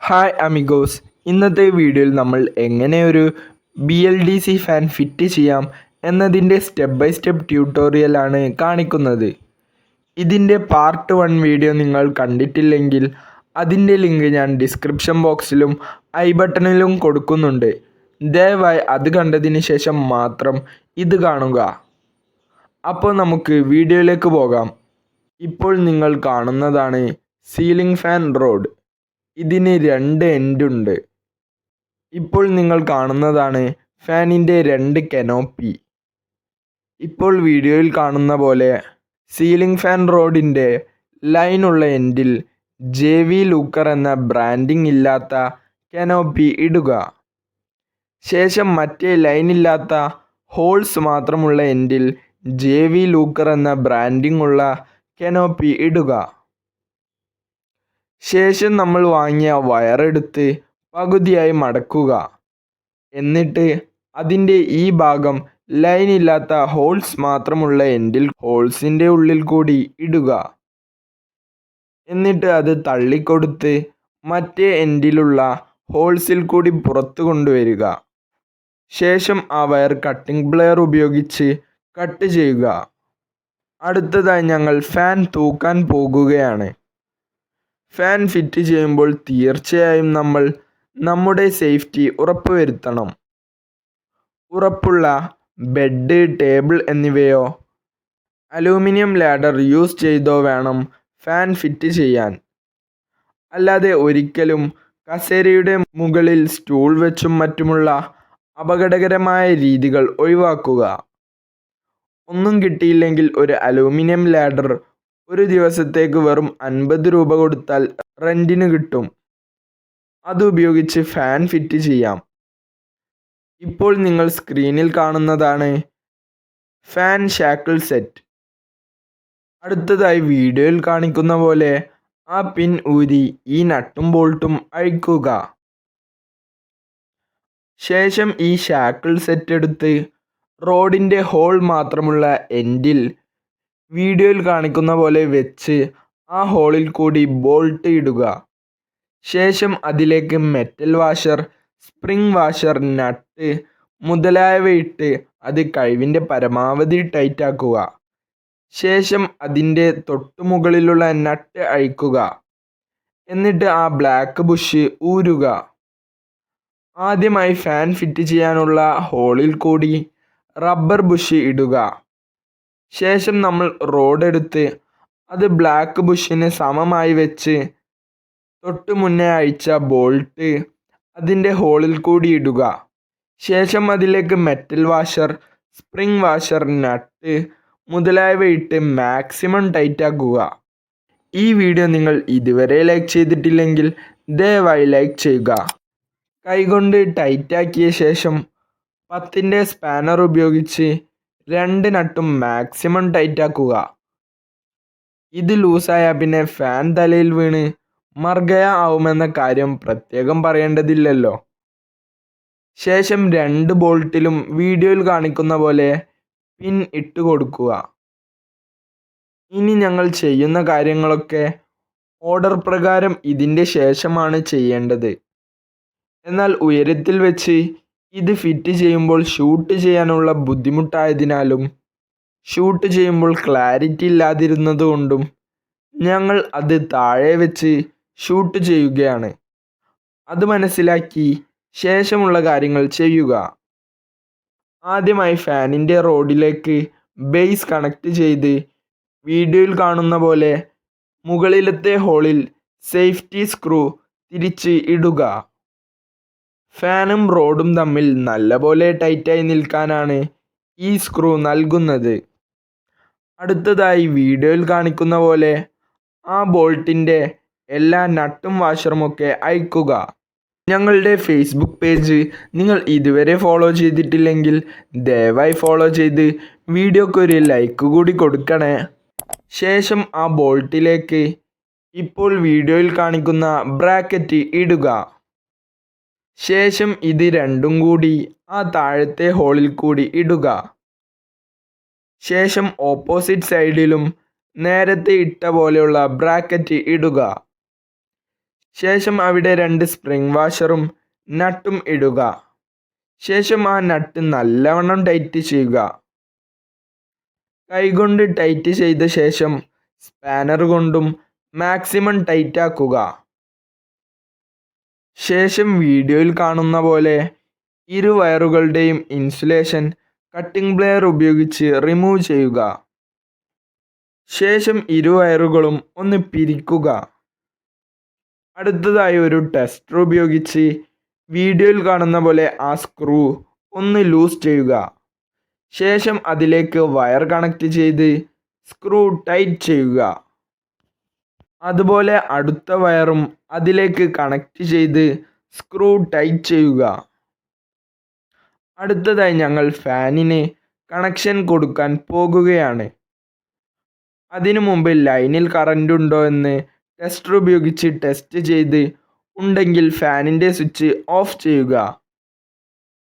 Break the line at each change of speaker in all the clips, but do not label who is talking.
Hi amigos, ഇന്നത്തെ വീഡിയോയിൽ നമ്മൾ എങ്ങനെ ഒരു BLDC ഫാൻ ഫിറ്റ് ചെയ്യാം എന്നതിൻ്റെ സ്റ്റെപ്പ് ബൈ സ്റ്റെപ്പ് ട്യൂട്ടോറിയലാണ് കാണിക്കുന്നത്. ഇതിൻ്റെ പാർട്ട് 1 വീഡിയോ നിങ്ങൾ കണ്ടിട്ടില്ലെങ്കിൽ അതിൻ്റെ ലിങ്ക് ഞാൻ ഡിസ്ക്രിപ്ഷൻ ബോക്സിലും ഐ ബട്ടണിലും കൊടുക്കുന്നുണ്ട്. ദയവായി അത് കണ്ടതിന് ശേഷം മാത്രം ഇത് കാണുക. അപ്പോൾ നമുക്ക് വീഡിയോയിലേക്ക് പോകാം. ഇപ്പോൾ നിങ്ങൾ കാണുന്നതാണ് സീലിംഗ് ഫാൻ റോഡ്. ഇതിന് 2 എൻഡ് ഉണ്ട്. ഇപ്പോൾ നിങ്ങൾ കാണുന്നതാണ് ഫാനിൻ്റെ 2 കനോപ്പി. ഇപ്പോൾ വീഡിയോയിൽ കാണുന്ന പോലെ സീലിംഗ് ഫാൻ റോഡിൻ്റെ ലൈനുള്ള എൻഡിൽ JV ലൂക്കർ എന്ന ബ്രാൻഡിംഗ് ഇല്ലാത്ത കനോപ്പി ഇടുക. ശേഷം മറ്റേ ലൈനില്ലാത്ത ഹോൾസ് മാത്രമുള്ള എൻഡിൽ JV ലൂക്കർ എന്ന ബ്രാൻഡിംഗ് ഉള്ള കനോപ്പി ഇടുക. ശേഷം നമ്മൾ വാങ്ങിയ വയറെടുത്ത് പകുതിയായി മടക്കുക. എന്നിട്ട് അതിൻ്റെ ഈ ഭാഗം ലൈനില്ലാത്ത ഹോൾസ് മാത്രമുള്ള എൻഡിൽ ഹോൾസിൻ്റെ ഉള്ളിൽ കൂടി ഇടുക. എന്നിട്ട് അത് തള്ളിക്കൊടുത്ത് മറ്റേ എൻഡിലുള്ള ഹോൾസിൽ കൂടി പുറത്തു കൊണ്ടുവരിക. ശേഷം ആ വയർ കട്ടിംഗ് പ്ലെയർ ഉപയോഗിച്ച് കട്ട് ചെയ്യുക. അടുത്തതായി ഞങ്ങൾ ഫാൻ തൂക്കാൻ പോകുകയാണ്. ഫാൻ ഫിറ്റ് ചെയ്യുമ്പോൾ തീർച്ചയായും നമ്മൾ നമ്മുടെ സേഫ്റ്റി ഉറപ്പുവരുത്തണം. ഉറപ്പുള്ള ബെഡ്, ടേബിൾ എന്നിവയോ അലൂമിനിയം ലാഡർ യൂസ് ചെയ്തോ വേണം ഫാൻ ഫിറ്റ് ചെയ്യാൻ. അല്ലാതെ ഒരിക്കലും കസേരയുടെ മുകളിൽ സ്റ്റൂൾ വെച്ചും മറ്റുമുള്ള അപകടകരമായ രീതികൾ ഒഴിവാക്കുക. ഒന്നും കിട്ടിയില്ലെങ്കിൽ ഒരു അലൂമിനിയം ലാഡർ ഒരു ദിവസത്തേക്ക് വെറും 50 രൂപ കൊടുത്താൽ റെൻറ്റിന് കിട്ടും. അതുപയോഗിച്ച് ഫാൻ ഫിറ്റ് ചെയ്യാം. ഇപ്പോൾ നിങ്ങൾ സ്ക്രീനിൽ കാണുന്നതാണ് ഫാൻ ഷാക്കിൾ സെറ്റ്. അടുത്തതായി വീഡിയോയിൽ കാണിക്കുന്ന പോലെ ആ പിൻ ഊരി ഈ നട്ടും ബോൾട്ടും അഴിക്കുക. ശേഷം ഈ ഷാക്കിൾ സെറ്റ് എടുത്ത് റോഡിൻ്റെ ഹോൾ മാത്രമുള്ള എൻഡിൽ വീഡിയോയിൽ കാണിക്കുന്ന പോലെ വെച്ച് ആ ഹോളിൽ കൂടി ബോൾട്ട് ഇടുക. ശേഷം അതിലേക്ക് മെറ്റൽ വാഷർ, സ്പ്രിംഗ് വാഷർ, നട്ട് മുതലായവ ഇട്ട് അത് കഴിവിൻ്റെ പരമാവധി ടൈറ്റാക്കുക. ശേഷം അതിൻ്റെ തൊട്ടുമുകളിലുള്ള നട്ട് അഴിക്കുക. എന്നിട്ട് ആ ബ്ലാക്ക് ബുഷ് ഊരുക. ആദ്യമായി ഫാൻ ഫിറ്റ് ചെയ്യാനുള്ള ഹോളിൽ കൂടി റബ്ബർ ബുഷ് ഇടുക. ശേഷം നമ്മൾ റോഡ് എടുത്ത് അത് ബ്ലാക്ക് ബുഷിന് സമമായി വെച്ച് തൊട്ട് മുന്നേ അഴിച്ച ബോൾട്ട് അതിൻ്റെ ഹോളിൽ കൂടി ഇടുക. ശേഷം അതിലേക്ക് മെറ്റൽ വാഷർ, സ്പ്രിംഗ് വാഷർ, നട്ട് മുതലായവ ഇട്ട് മാക്സിമം ടൈറ്റാക്കുക. ഈ വീഡിയോ നിങ്ങൾ ഇതുവരെ ലൈക്ക് ചെയ്തിട്ടില്ലെങ്കിൽ ദയവായി ലൈക്ക് ചെയ്യുക. കൈകൊണ്ട് ടൈറ്റാക്കിയ ശേഷം 10ൻ്റെ സ്പാനർ ഉപയോഗിച്ച് 2 നട്ടും മാക്സിമം ടൈറ്റാക്കുക. ഇത് ലൂസായ പിന്നെ ഫാൻ തലയിൽ വീണ് മർഗയ ആവുമെന്ന കാര്യം പ്രത്യേകം പറയേണ്ടതില്ലല്ലോ. ശേഷം 2 ബോൾട്ടിലും വീഡിയോയിൽ കാണിക്കുന്ന പോലെ പിൻ ഇട്ട് കൊടുക്കുക. ഇനി ഞങ്ങൾ ചെയ്യുന്ന കാര്യങ്ങളൊക്കെ ഓർഡർ പ്രകാരം ഇതിൻ്റെ ശേഷമാണ് ചെയ്യേണ്ടത്. എന്നാൽ ഉയരത്തിൽ വെച്ച് ഇത് ഫിറ്റ് ചെയ്യുമ്പോൾ ഷൂട്ട് ചെയ്യാനുള്ള ബുദ്ധിമുട്ടായതിനാലും ഷൂട്ട് ചെയ്യുമ്പോൾ ക്ലാരിറ്റി ഇല്ലാതിരുന്നതുകൊണ്ടും ഞങ്ങൾ അത് താഴെ വെച്ച് ഷൂട്ട് ചെയ്യുകയാണ്. അത് മനസ്സിലാക്കി ശേഷമുള്ള കാര്യങ്ങൾ ചെയ്യുക. ആദ്യമായി ഫാനിൻ്റെ റോഡിലേക്ക് ബേസ് കണക്ട് ചെയ്ത് വീഡിയോയിൽ കാണുന്ന പോലെ മുകളിലത്തെ ഹോളിൽ സേഫ്റ്റി സ്ക്രൂ തിരിച്ച് ഇടുക. ഫാനും റോഡും തമ്മിൽ നല്ലപോലെ ടൈറ്റായി നിൽക്കാനാണ് ഈ സ്ക്രൂ നൽകുന്നത്. അടുത്തതായി വീഡിയോയിൽ കാണിക്കുന്ന പോലെ ആ ബോൾട്ടിൻ്റെ എല്ലാ നട്ടും വാഷറുമൊക്കെ അഴിക്കുക. ഞങ്ങളുടെ ഫേസ്ബുക്ക് പേജ് നിങ്ങൾ ഇതുവരെ ഫോളോ ചെയ്തിട്ടില്ലെങ്കിൽ ദയവായി ഫോളോ ചെയ്ത് വീഡിയോക്ക് ഒരു ലൈക്ക് കൂടി കൊടുക്കണേ. ശേഷം ആ ബോൾട്ടിലേക്ക് ഇപ്പോൾ വീഡിയോയിൽ കാണിക്കുന്ന ബ്രാക്കറ്റ് ഇടുക. ശേഷം ഇത് രണ്ടും കൂടി ആ താഴത്തെ ഹോളിൽ കൂടി ഇടുക. ശേഷം ഓപ്പോസിറ്റ് സൈഡിലും നേരത്തെ ഇട്ട പോലെയുള്ള ബ്രാക്കറ്റ് ഇടുക. ശേഷം അവിടെ 2 സ്പ്രിംഗ് വാഷറും നട്ടും ഇടുക. ശേഷം ആ നട്ട് നല്ലവണ്ണം ടൈറ്റ് ചെയ്യുക. കൈകൊണ്ട് ടൈറ്റ് ചെയ്ത ശേഷം സ്പാനർ കൊണ്ടും മാക്സിമം ടൈറ്റ് ആക്കുക. ശേഷം വീഡിയോയിൽ കാണുന്ന പോലെ ഇരു വയറുകളുടെയും ഇൻസുലേഷൻ കട്ടിംഗ് ബ്ലേഡ് ഉപയോഗിച്ച് റിമൂവ് ചെയ്യുക. ശേഷം ഇരു വയറുകളും ഒന്ന് പിരിക്കുക. അടുത്തതായി ഒരു ടെസ്റ്റർ ഉപയോഗിച്ച് വീഡിയോയിൽ കാണുന്ന പോലെ ആ സ്ക്രൂ ഒന്ന് ലൂസ് ചെയ്യുക. ശേഷം അതിലേക്ക് വയർ കണക്ട് ചെയ്ത് സ്ക്രൂ ടൈറ്റ് ചെയ്യുക. അതുപോലെ അടുത്ത വയറും അതിലേക്ക് കണക്ട് ചെയ്ത് സ്ക്രൂ ടൈറ്റ് ചെയ്യുക. അടുത്തതായി ഞങ്ങൾ ഫാനിന് കണക്ഷൻ കൊടുക്കാൻ പോകുകയാണ്. അതിനു മുമ്പ് ലൈനിൽ കറണ്ട് ഉണ്ടോ എന്ന് ടെസ്റ്റർ ഉപയോഗിച്ച് ടെസ്റ്റ് ചെയ്ത് ഉണ്ടെങ്കിൽ ഫാനിൻ്റെ സ്വിച്ച് ഓഫ് ചെയ്യുക.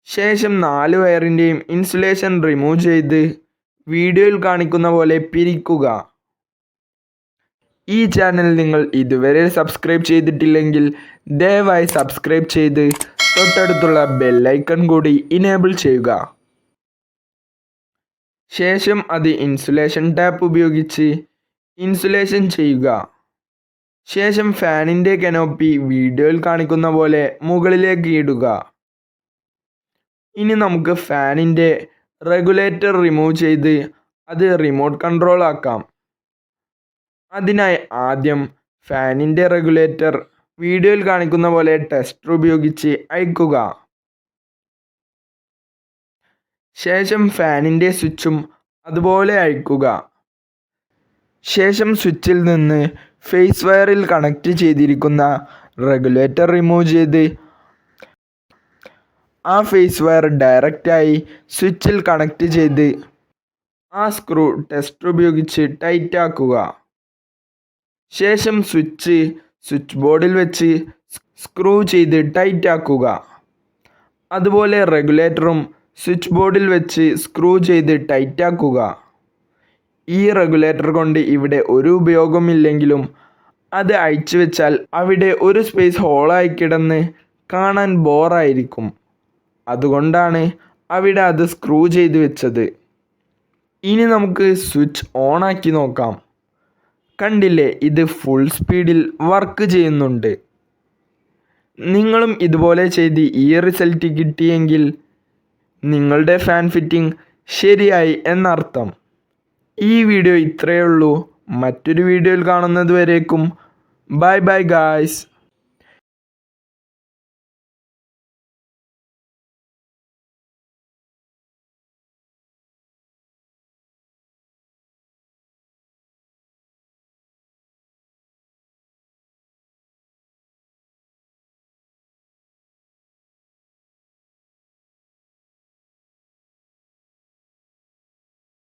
ശേഷം 4 വയറിൻ്റെയും ഇൻസുലേഷൻ റിമൂവ് ചെയ്ത് വീഡിയോയിൽ കാണിക്കുന്ന പോലെ പിരിക്കുക. ഈ ചാനൽ നിങ്ങൾ ഇതുവരെ സബ്സ്ക്രൈബ് ചെയ്തിട്ടില്ലെങ്കിൽ ദയവായി സബ്സ്ക്രൈബ് ചെയ്ത് തൊട്ടടുത്തുള്ള ബെല്ലൈക്കൺ കൂടി ഇനേബിൾ ചെയ്യുക. ശേഷം അത് ഇൻസുലേഷൻ ടാപ്പ് ഉപയോഗിച്ച് ഇൻസുലേഷൻ ചെയ്യുക. ശേഷം ഫാനിൻ്റെ കനോപ്പി വീഡിയോയിൽ കാണിക്കുന്ന പോലെ മുകളിലേക്ക് ഇടുക. ഇനി നമുക്ക് ഫാനിൻ്റെ റെഗുലേറ്റർ റിമൂവ് ചെയ്ത് അത് റിമോട്ട് കൺട്രോൾ ആക്കാം. അതിനായി ആദ്യം ഫാനിൻ്റെ റെഗുലേറ്റർ വീഡിയോയിൽ കാണിക്കുന്ന പോലെ ടെസ്റ്റർ ഉപയോഗിച്ച് അഴിക്കുക. ശേഷം ഫാനിൻ്റെ സ്വിച്ചും അതുപോലെ അഴിക്കുക. ശേഷം സ്വിച്ചിൽ നിന്ന് ഫേസ് വയറിൽ കണക്ട് ചെയ്തിരിക്കുന്ന റെഗുലേറ്റർ റിമൂവ് ചെയ്ത് ആ ഫേസ് വയർ ഡയറക്റ്റായി സ്വിച്ചിൽ കണക്ട് ചെയ്ത് ആ സ്ക്രൂ ടെസ്റ്റർ ഉപയോഗിച്ച് ടൈറ്റ് ആക്കുക. ശേഷം സ്വിച്ച് ബോർഡിൽ വെച്ച് സ്ക്രൂ ചെയ്ത് ടൈറ്റ് ആക്കുക. അതുപോലെ റെഗുലേറ്ററും സ്വിച്ച് ബോർഡിൽ വെച്ച് സ്ക്രൂ ചെയ്ത് ടൈറ്റ് ആക്കുക. ഈ റെഗുലേറ്റർ കൊണ്ട് ഇവിടെ ഒരു ഉപയോഗമില്ലെങ്കിലും അത് അഴിച്ചു വെച്ചാൽ അവിടെ ഒരു സ്പേസ് ഹോളായി കിടന്ന് കാണാൻ ബോറായിരിക്കും. അതുകൊണ്ടാണ് അവിടെ അത് സ്ക്രൂ ചെയ്ത് വെച്ചത്. ഇനി നമുക്ക് സ്വിച്ച് ഓൺ ആക്കി നോക്കാം. കണ്ടില്ലേ, ഇത് ഫുൾ സ്പീഡിൽ വർക്ക് ചെയ്യുന്നുണ്ട്. നിങ്ങളും ഇതുപോലെ ചെയ്ത് ഈ റിസൾട്ട് കിട്ടിയെങ്കിൽ നിങ്ങളുടെ ഫാൻ ഫിറ്റിംഗ് ശരിയായി എന്നർത്ഥം. ഈ വീഡിയോ ഇത്രയേ ഉള്ളൂ. മറ്റൊരു വീഡിയോയിൽ കാണുന്നത് വരേക്കും ബൈ ബൈ ഗായ്സ്.